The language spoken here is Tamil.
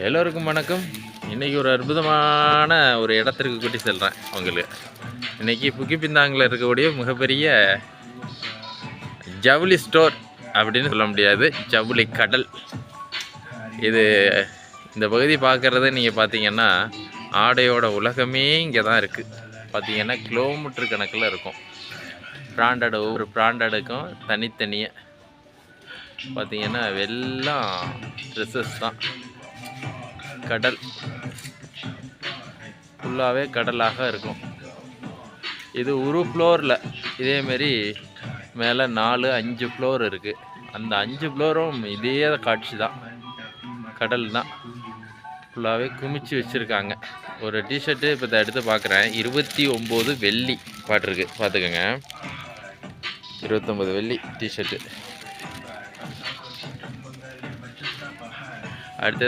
எல்லோருக்கும் வணக்கம். இன்றைக்கி ஒரு அற்புதமான ஒரு இடத்திற்கு கூட்டி செல்கிறேன் உங்களுக்கு. இன்றைக்கி புக்கிப்பிந்தாங்கில் இருக்கக்கூடிய மிகப்பெரிய ஜவுளி ஸ்டோர் அப்படின்னு சொல்ல முடியாது, ஜவுளி கடல். இது இந்த பகுதி பார்க்குறது நீங்கள் பார்த்தீங்கன்னா ஆடையோட உலகமே இங்கே தான் இருக்குது. பார்த்தீங்கன்னா கிலோமீட்டர் கணக்கில் இருக்கும். பிராண்டட், ஒவ்வொரு பிராண்டடுக்கும் தனித்தனியாக பார்த்தீங்கன்னா எல்லாம் ட்ரெஸ்ஸஸ் தான். கடல் ஃபுல்லாகவே கடலாக இருக்கும். இது ஒரு ஃப்ளோரில் இதேமாரி மேலே 4-5 ஃப்ளோர் இருக்குது. அந்த 5 ஃப்ளோரும் இதே காட்சி தான், கடல் தான். ஃபுல்லாகவே குமிச்சு வச்சுருக்காங்க. ஒரு டிஷர்ட்டு இப்போ இதை எடுத்து பார்க்குறேன், 29 வெள்ளி பாட்டிருக்கு, பார்த்துக்கோங்க. 29 வெள்ளி டிஷர்ட்டு. அடுத்தது